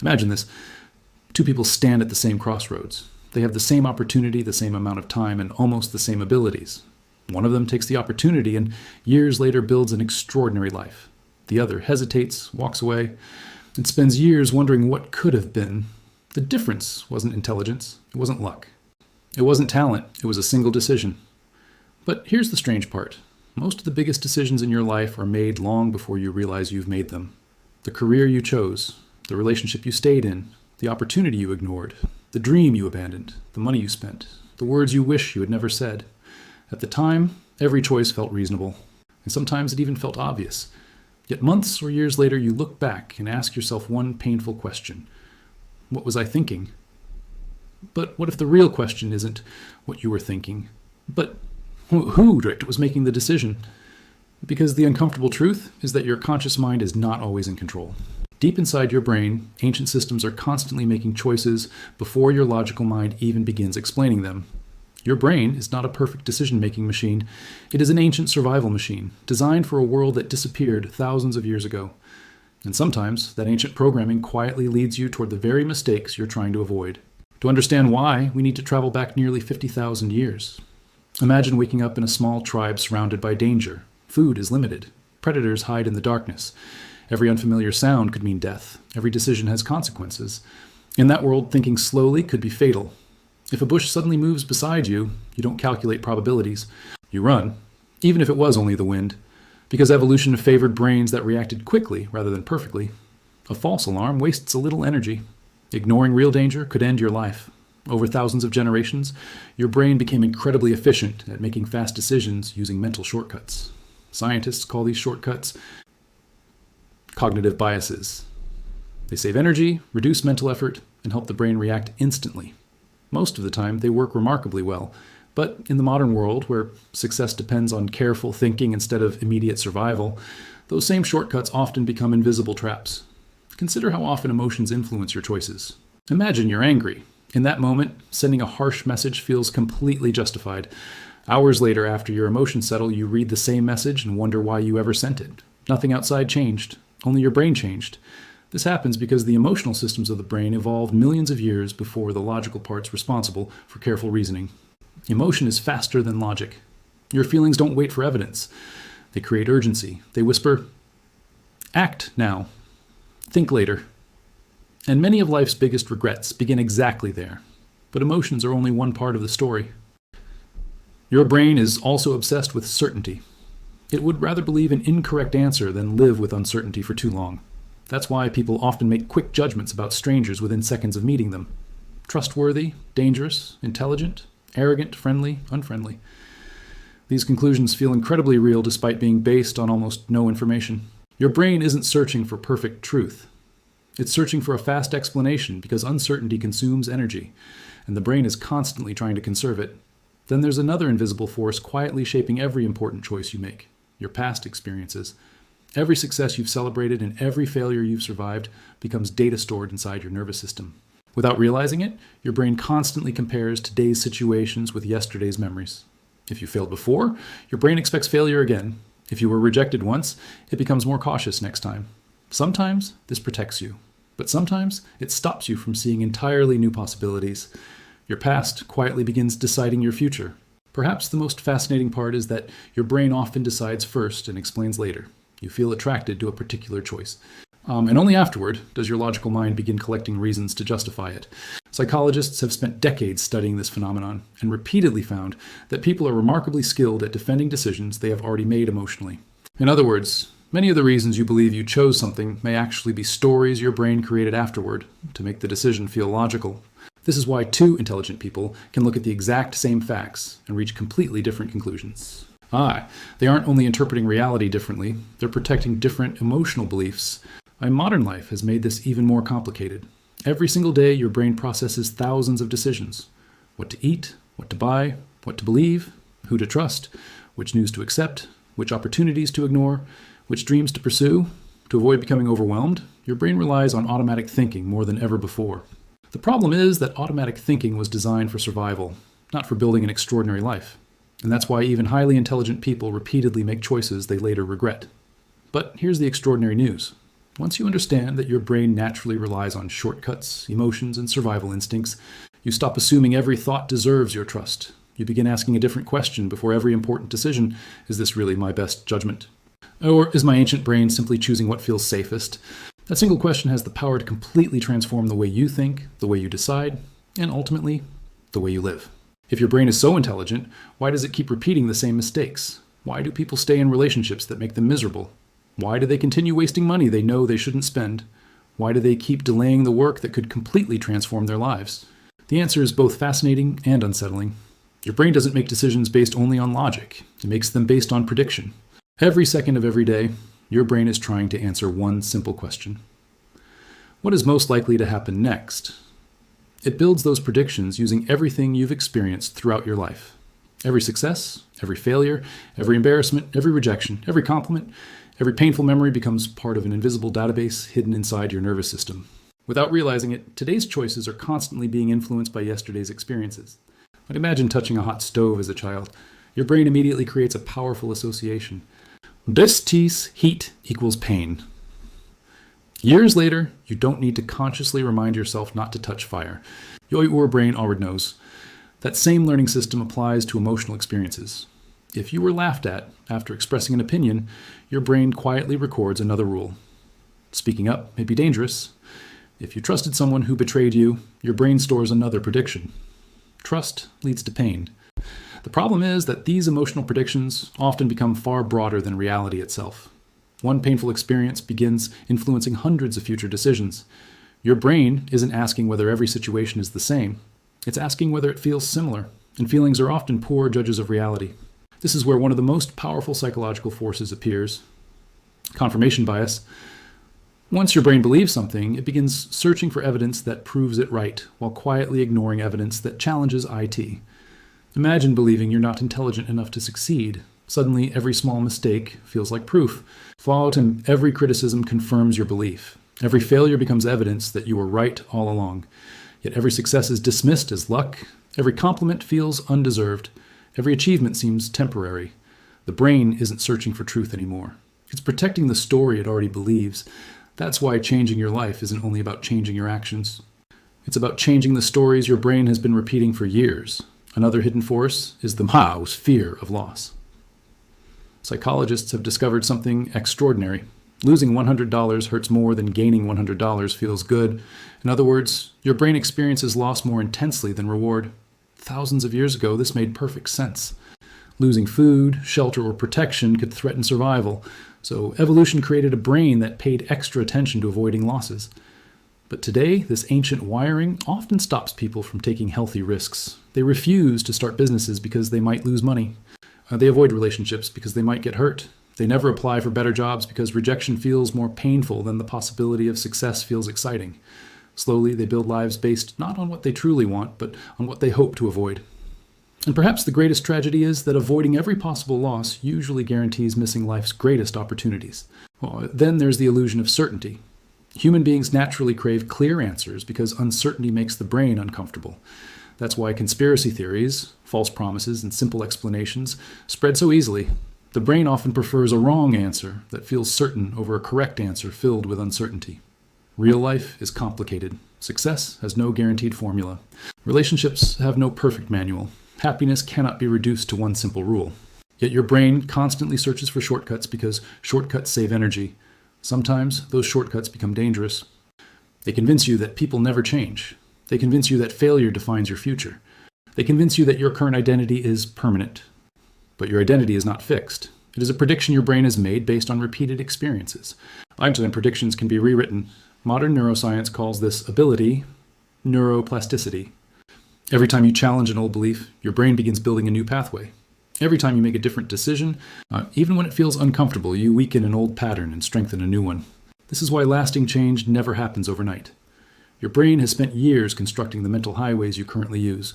Imagine this. Two people stand at the same crossroads. They have the same opportunity, the same amount of time, and almost the same abilities. One of them takes the opportunity and years later builds an extraordinary life. The other hesitates, walks away, and spends years wondering what could have been. The difference wasn't intelligence. It wasn't luck. It wasn't talent. It was a single decision. But here's the strange part. Most of the biggest decisions in your life are made long before you realize you've made them. The career you chose, the relationship you stayed in, the opportunity you ignored, the dream you abandoned, the money you spent, the words you wish you had never said. At the time, every choice felt reasonable, and sometimes it even felt obvious. Yet months or years later, you look back and ask yourself one painful question. What was I thinking? But what if the real question isn't what you were thinking, but who was making the decision? Because the uncomfortable truth is that your conscious mind is not always in control. Deep inside your brain, ancient systems are constantly making choices before your logical mind even begins explaining them. Your brain is not a perfect decision-making machine. It is an ancient survival machine, designed for a world that disappeared thousands of years ago. And sometimes, that ancient programming quietly leads you toward the very mistakes you're trying to avoid. To understand why, we need to travel back nearly 50,000 years. Imagine waking up in a small tribe surrounded by danger. Food is limited. Predators hide in the darkness. Every unfamiliar sound could mean death. Every decision has consequences. In that world, thinking slowly could be fatal. If a bush suddenly moves beside you, you don't calculate probabilities. You run, even if it was only the wind, because evolution favored brains that reacted quickly rather than perfectly. A false alarm wastes a little energy. Ignoring real danger could end your life. Over thousands of generations, your brain became incredibly efficient at making fast decisions using mental shortcuts. Scientists call these shortcuts cognitive biases. They save energy, reduce mental effort, and help the brain react instantly. Most of the time, they work remarkably well. But in the modern world, where success depends on careful thinking instead of immediate survival, those same shortcuts often become invisible traps. Consider how often emotions influence your choices. Imagine you're angry. In that moment, sending a harsh message feels completely justified. Hours later, after your emotions settle, you read the same message and wonder why you ever sent it. Nothing outside changed. Only your brain changed. This happens because the emotional systems of the brain evolved millions of years before the logical parts responsible for careful reasoning. Emotion is faster than logic. Your feelings don't wait for evidence. They create urgency. They whisper, "Act now. Think later." And many of life's biggest regrets begin exactly there. But emotions are only one part of the story. Your brain is also obsessed with certainty. It would rather believe an incorrect answer than live with uncertainty for too long. That's why people often make quick judgments about strangers within seconds of meeting them. Trustworthy, dangerous, intelligent, arrogant, friendly, unfriendly. These conclusions feel incredibly real despite being based on almost no information. Your brain isn't searching for perfect truth. It's searching for a fast explanation because uncertainty consumes energy, and the brain is constantly trying to conserve it. Then there's another invisible force quietly shaping every important choice you make, your past experiences. Every success you've celebrated and every failure you've survived becomes data stored inside your nervous system. Without realizing it, your brain constantly compares today's situations with yesterday's memories. If you failed before, your brain expects failure again. If you were rejected once, it becomes more cautious next time. Sometimes this protects you, but sometimes it stops you from seeing entirely new possibilities. Your past quietly begins deciding your future. Perhaps the most fascinating part is that your brain often decides first and explains later. You feel attracted to a particular choice. And only afterward does your logical mind begin collecting reasons to justify it. Psychologists have spent decades studying this phenomenon and repeatedly found that people are remarkably skilled at defending decisions they have already made emotionally. In other words, many of the reasons you believe you chose something may actually be stories your brain created afterward to make the decision feel logical. This is why two intelligent people can look at the exact same facts and reach completely different conclusions. They aren't only interpreting reality differently, they're protecting different emotional beliefs. Modern life has made this even more complicated. Every single day, your brain processes thousands of decisions. What to eat, what to buy, what to believe, who to trust, which news to accept, which opportunities to ignore, which dreams to pursue. To avoid becoming overwhelmed, your brain relies on automatic thinking more than ever before. The problem is that automatic thinking was designed for survival, not for building an extraordinary life. And that's why even highly intelligent people repeatedly make choices they later regret. But here's the extraordinary news. Once you understand that your brain naturally relies on shortcuts, emotions, and survival instincts, you stop assuming every thought deserves your trust. You begin asking a different question before every important decision. Is this really my best judgment? Or is my ancient brain simply choosing what feels safest? That single question has the power to completely transform the way you think, the way you decide, and ultimately, the way you live. If your brain is so intelligent, why does it keep repeating the same mistakes? Why do people stay in relationships that make them miserable? Why do they continue wasting money they know they shouldn't spend? Why do they keep delaying the work that could completely transform their lives? The answer is both fascinating and unsettling. Your brain doesn't make decisions based only on logic. It makes them based on prediction. Every second of every day, your brain is trying to answer one simple question. What is most likely to happen next? It builds those predictions using everything you've experienced throughout your life. Every success, every failure, every embarrassment, every rejection, every compliment, every painful memory becomes part of an invisible database hidden inside your nervous system. Without realizing it, today's choices are constantly being influenced by yesterday's experiences. Like imagine touching a hot stove as a child. Your brain immediately creates a powerful association. This heat equals pain. Years later, you don't need to consciously remind yourself not to touch fire. Your brain already knows. That same learning system applies to emotional experiences. If you were laughed at after expressing an opinion, your brain quietly records another rule. Speaking up may be dangerous. If you trusted someone who betrayed you, your brain stores another prediction. Trust leads to pain. The problem is that these emotional predictions often become far broader than reality itself. One painful experience begins influencing hundreds of future decisions. Your brain isn't asking whether every situation is the same. It's asking whether it feels similar, and feelings are often poor judges of reality. This is where one of the most powerful psychological forces appears: confirmation bias. Once your brain believes something, it begins searching for evidence that proves it right, while quietly ignoring evidence that challenges IT. Imagine believing you're not intelligent enough to succeed. Suddenly, every small mistake feels like proof. Followed in every criticism confirms your belief. Every failure becomes evidence that you were right all along. Yet every success is dismissed as luck. Every compliment feels undeserved. Every achievement seems temporary. The brain isn't searching for truth anymore. It's protecting the story it already believes. That's why changing your life isn't only about changing your actions. It's about changing the stories your brain has been repeating for years. Another hidden force is the Mao's fear of loss. Psychologists have discovered something extraordinary. Losing $100 hurts more than gaining $100 feels good. In other words, your brain experiences loss more intensely than reward. Thousands of years ago, this made perfect sense. Losing food, shelter, or protection could threaten survival, so evolution created a brain that paid extra attention to avoiding losses. But today, this ancient wiring often stops people from taking healthy risks. They refuse to start businesses because they might lose money. They avoid relationships because they might get hurt. They never apply for better jobs because rejection feels more painful than the possibility of success feels exciting. Slowly, they build lives based not on what they truly want, but on what they hope to avoid. And perhaps the greatest tragedy is that avoiding every possible loss usually guarantees missing life's greatest opportunities. Then there's the illusion of certainty. Human beings naturally crave clear answers because uncertainty makes the brain uncomfortable. That's why conspiracy theories, false promises, and simple explanations spread so easily. The brain often prefers a wrong answer that feels certain over a correct answer filled with uncertainty. Real life is complicated. Success has no guaranteed formula. Relationships have no perfect manual. Happiness cannot be reduced to one simple rule. Yet your brain constantly searches for shortcuts because shortcuts save energy. Sometimes those shortcuts become dangerous. They convince you that people never change. They convince you that failure defines your future. They convince you that your current identity is permanent. But your identity is not fixed. It is a prediction your brain has made based on repeated experiences. Einstein predictions can be rewritten. Modern neuroscience calls this ability neuroplasticity. Every time you challenge an old belief, your brain begins building a new pathway. Every time you make a different decision, even when it feels uncomfortable, you weaken an old pattern and strengthen a new one. This is why lasting change never happens overnight. Your brain has spent years constructing the mental highways you currently use.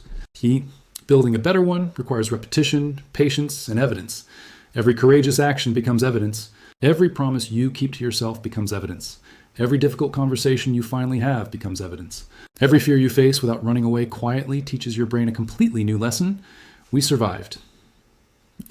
Building a better one requires repetition, patience, and evidence. Every courageous action becomes evidence. Every promise you keep to yourself becomes evidence. Every difficult conversation you finally have becomes evidence. Every fear you face without running away quietly teaches your brain a completely new lesson. We survived.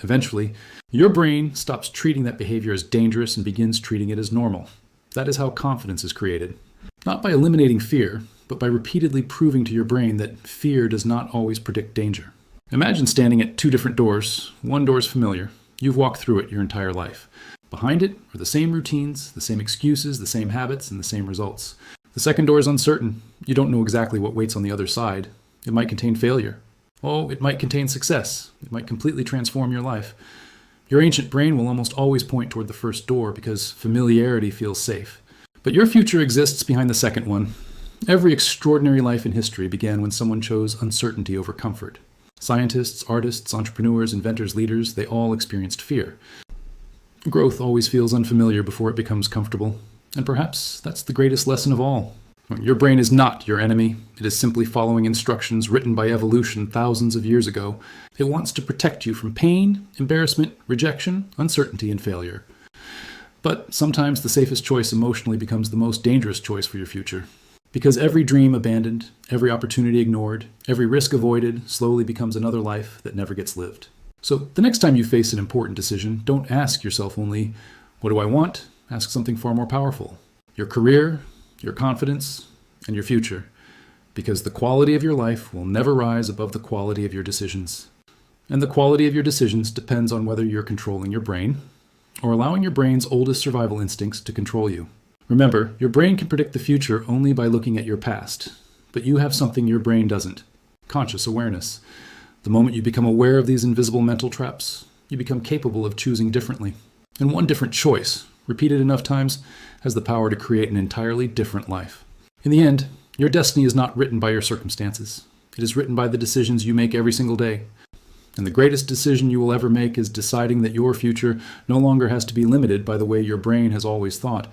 Eventually, your brain stops treating that behavior as dangerous and begins treating it as normal. That is how confidence is created. Not by eliminating fear, but by repeatedly proving to your brain that fear does not always predict danger. Imagine standing at two different doors. One door is familiar. You've walked through it your entire life. Behind it are the same routines, the same excuses, the same habits, and the same results. The second door is uncertain. You don't know exactly what waits on the other side. It might contain failure. Oh, it might contain success. It might completely transform your life. Your ancient brain will almost always point toward the first door because familiarity feels safe. But your future exists behind the second one. Every extraordinary life in history began when someone chose uncertainty over comfort. Scientists, artists, entrepreneurs, inventors, leaders, they all experienced fear. Growth always feels unfamiliar before it becomes comfortable. And perhaps that's the greatest lesson of all. Your brain is not your enemy. It is simply following instructions written by evolution thousands of years ago. It wants to protect you from pain, embarrassment, rejection, uncertainty, and failure. But sometimes the safest choice emotionally becomes the most dangerous choice for your future. Because every dream abandoned, every opportunity ignored, every risk avoided slowly becomes another life that never gets lived. So the next time you face an important decision, don't ask yourself only, what do I want? Ask something far more powerful. Your career, your confidence, and your future. Because the quality of your life will never rise above the quality of your decisions. And the quality of your decisions depends on whether you're controlling your brain or allowing your brain's oldest survival instincts to control you. Remember, your brain can predict the future only by looking at your past, but you have something your brain doesn't: conscious awareness. The moment you become aware of these invisible mental traps, you become capable of choosing differently. And one different choice, repeated enough times, has the power to create an entirely different life. In the end, your destiny is not written by your circumstances. It is written by the decisions you make every single day. And the greatest decision you will ever make is deciding that your future no longer has to be limited by the way your brain has always thought,